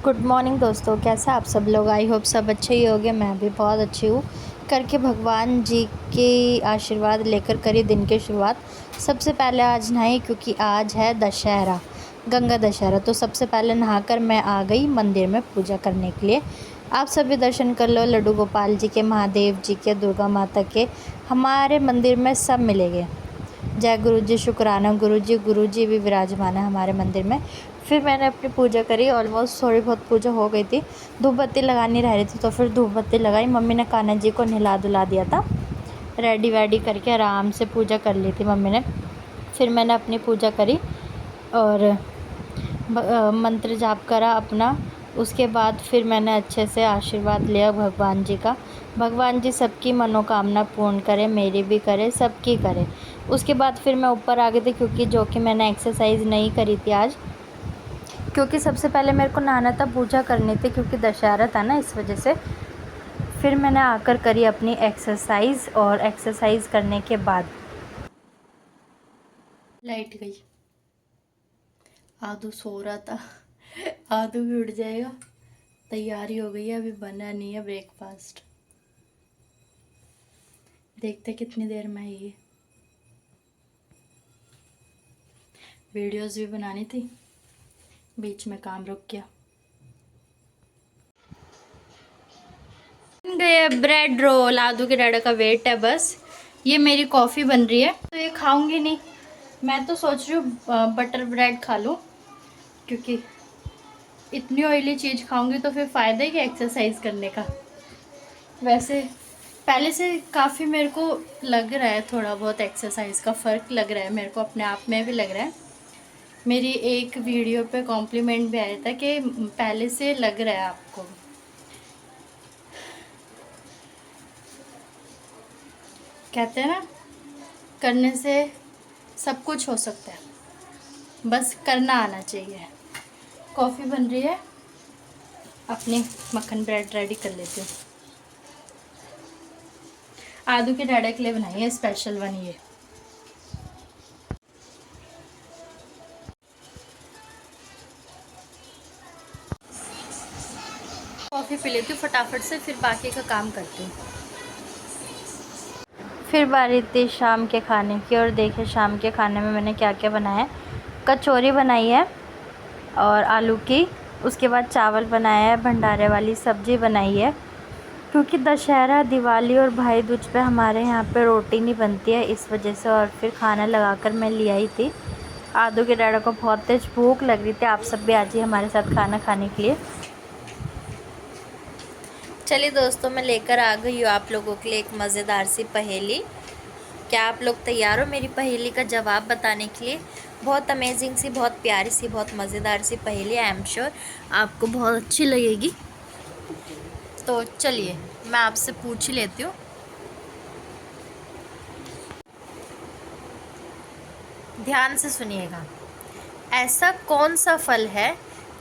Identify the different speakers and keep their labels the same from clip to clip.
Speaker 1: Good morning दोस्तों, कैसे आप सब लोग। आई होप सब अच्छे ही होंगे। मैं भी बहुत अच्छी हूँ। करके भगवान जी के आशीर्वाद लेकर करी दिन की शुरुआत। सबसे पहले आज नहाई क्योंकि आज है दशहरा, गंगा दशहरा। तो सबसे पहले नहाकर मैं आ गई मंदिर में पूजा करने के लिए। आप सभी दर्शन कर लो, लड्डू गोपाल जी के, महादेव जी के, दुर्गा माता के, हमारे मंदिर में सब मिलेंगे। जय गुरु जी, शुक्राना गुरु जी भी विराजमान है हमारे मंदिर में। फिर मैंने अपनी पूजा करी। ऑलमोस्ट थोड़ी बहुत पूजा हो गई थी, धूप बत्ती लगानी रह रही थी तो फिर धूप बत्ती लगाई। मम्मी ने कान्हा जी को नहला धुला दिया था। रेडी वेडी करके आराम से पूजा कर ली थी मम्मी ने। फिर मैंने अपनी पूजा करी और मंत्र जाप करा अपना। उसके बाद फिर मैंने अच्छे से आशीर्वाद लिया भगवान जी का। भगवान जी सबकी मनोकामना पूर्ण करे, मेरी भी करे, सबकी करे। उसके बाद फिर मैं ऊपर आ गई थी क्योंकि जो कि मैंने एक्सरसाइज नहीं करी थी आज, क्योंकि सबसे पहले मेरे को नहाना था, पूजा करनी थी क्योंकि दशहरा था ना, इस वजह से। फिर मैंने आकर करी अपनी एक्सरसाइज और एक्सरसाइज करने के बाद लाइट गई। आदू सो रहा था, आदू भी उठ जाएगा। तैयारी हो गई है, अभी बना नहीं है ब्रेकफास्ट। देखते कितनी देर में है ये। वीडियोस भी बनानी थी, बीच में काम रुक गया। बन गए ब्रेड रोल। आदू के डाडा का वेट है बस। ये मेरी कॉफ़ी बन रही है तो ये खाऊंगी नहीं। मैं तो सोच रही हूँ बटर ब्रेड खा लूँ, क्योंकि इतनी ऑयली चीज़ खाऊंगी तो फिर फ़ायदा ही क्या एक्सरसाइज करने का। वैसे पहले से काफ़ी मेरे को लग रहा है, थोड़ा बहुत एक्सरसाइज का फ़र्क लग रहा है मेरे को, अपने आप में भी लग रहा है। मेरी एक वीडियो पे कॉम्प्लीमेंट भी आया था कि पहले से लग रहा है आपको। कहते हैं ना, करने से सब कुछ हो सकता है, बस करना आना चाहिए। कॉफ़ी बन रही है, अपनी मक्खन ब्रेड रेडी कर लेती हूँ। आदू के डाडा के लिए बनाई है स्पेशल वन ये। कॉफ़ी पी लेती हूँ फटाफट से, फिर बाकी का काम करती हूँ। फिर बारी थी शाम के खाने की, और देखिए शाम के खाने में मैंने क्या क्या बनाया है। कचौरी बनाई है और आलू की। उसके बाद चावल बनाया है, भंडारे वाली सब्ज़ी बनाई है, क्योंकि दशहरा, दिवाली और भाई दूज पे हमारे यहाँ पे रोटी नहीं बनती है, इस वजह से। और फिर खाना लगाकर मैं ले आई थी। आदू के डाडा को बहुत तेज भूख लग रही थी। आप सब भी आ जाइए हमारे साथ खाना खाने के लिए। चलिए दोस्तों, मैं लेकर आ गई हूँ आप लोगों के लिए एक मज़ेदार सी पहेली। क्या आप लोग तैयार हो मेरी पहेली का जवाब बताने के लिए? बहुत अमेजिंग सी, बहुत प्यारी सी, बहुत मज़ेदार सी पहेली। आई एम श्योर आपको बहुत अच्छी लगेगी। तो चलिए मैं आपसे पूछ ही लेती हूँ। ध्यान से सुनिएगा। ऐसा कौन सा फल है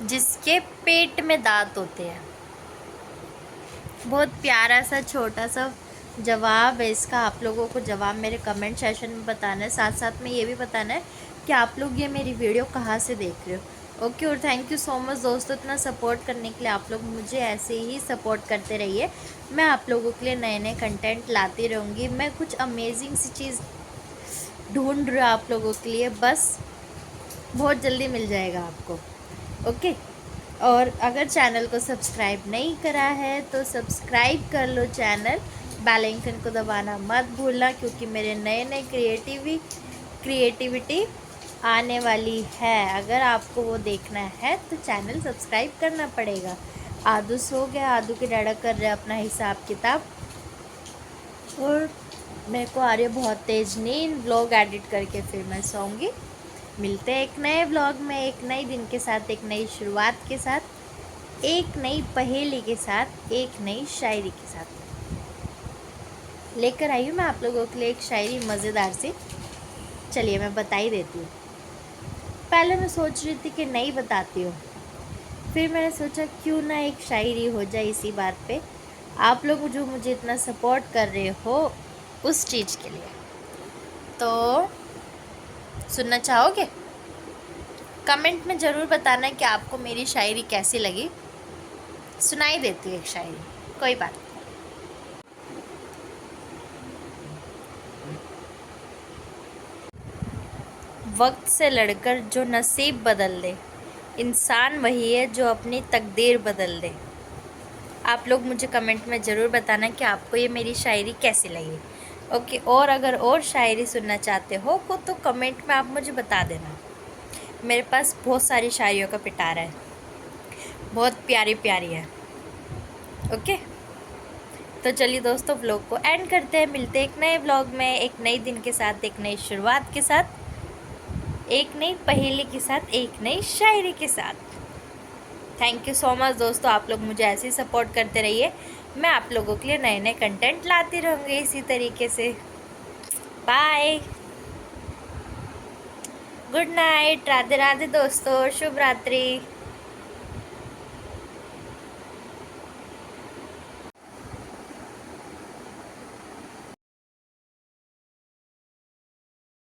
Speaker 1: जिसके पेट में दांत होते हैं? बहुत प्यारा सा छोटा सा जवाब है इसका। आप लोगों को जवाब मेरे कमेंट सेशन में बताना है। साथ साथ में ये भी बताना है कि आप लोग ये मेरी वीडियो कहाँ से देख रहे हो। ओके, और थैंक यू सो मच दोस्तों, इतना सपोर्ट करने के लिए। आप लोग मुझे ऐसे ही सपोर्ट करते रहिए। मैं आप लोगों के लिए नए नए कंटेंट लाती रहूँगी। मैं कुछ अमेजिंग सी चीज़ ढूंढ रही हूँ आप लोगों के लिए, बस बहुत जल्दी मिल जाएगा आपको। ओके, और अगर चैनल को सब्सक्राइब नहीं करा है तो सब्सक्राइब कर लो चैनल। बेल आइकन को दबाना मत भूलना, क्योंकि मेरे नए नए क्रिएटिविटी आने वाली है। अगर आपको वो देखना है तो चैनल सब्सक्राइब करना पड़ेगा। आदू सो गया, आदू के डाडा कर रहे अपना हिसाब किताब, और मेरे को आ रही है बहुत तेज़ नींद। व्लॉग एडिट करके फिर मैं सोऊंगी। मिलते हैं एक नए व्लॉग में, एक नए दिन के साथ, एक नई शुरुआत के साथ, एक नई पहेली के साथ, एक नई शायरी के साथ। लेकर आई हूँ मैं आप लोगों के लिए एक शायरी मज़ेदार सी। चलिए मैं बता ही देती हूँ। पहले मैं सोच रही थी कि नहीं बताती हूँ, फिर मैंने सोचा क्यों ना एक शायरी हो जाए इसी बात पे। आप लोग जो मुझे इतना सपोर्ट कर रहे हो उस चीज़ के लिए। तो सुनना चाहोगे? कमेंट में ज़रूर बताना कि आपको मेरी शायरी कैसी लगी। सुनाई देती है एक शायरी, कोई बात नहीं। वक्त से लड़कर जो नसीब बदल दे, इंसान वही है जो अपनी तकदीर बदल दे। आप लोग मुझे कमेंट में ज़रूर बताना कि आपको ये मेरी शायरी कैसी लगी। ओके, और अगर और शायरी सुनना चाहते हो तो कमेंट में आप मुझे बता देना। मेरे पास बहुत सारी शायरियों का पिटारा है, बहुत प्यारी प्यारी है। ओके, तो चलिए दोस्तों, व्लॉग को एंड करते हैं। मिलते हैं एक नए व्लॉग में, एक नए दिन के साथ, एक नई शुरुआत के साथ, एक नई पहेली के साथ, एक नई शायरी के साथ। थैंक यू सो मच दोस्तों, आप लोग मुझे ऐसे ही सपोर्ट करते रहिए। मैं आप लोगों के लिए नए नए कंटेंट लाती रहूँगी इसी तरीके से। Bye, good night, Radhe Radhe दोस्तों, शुभ रात्रि।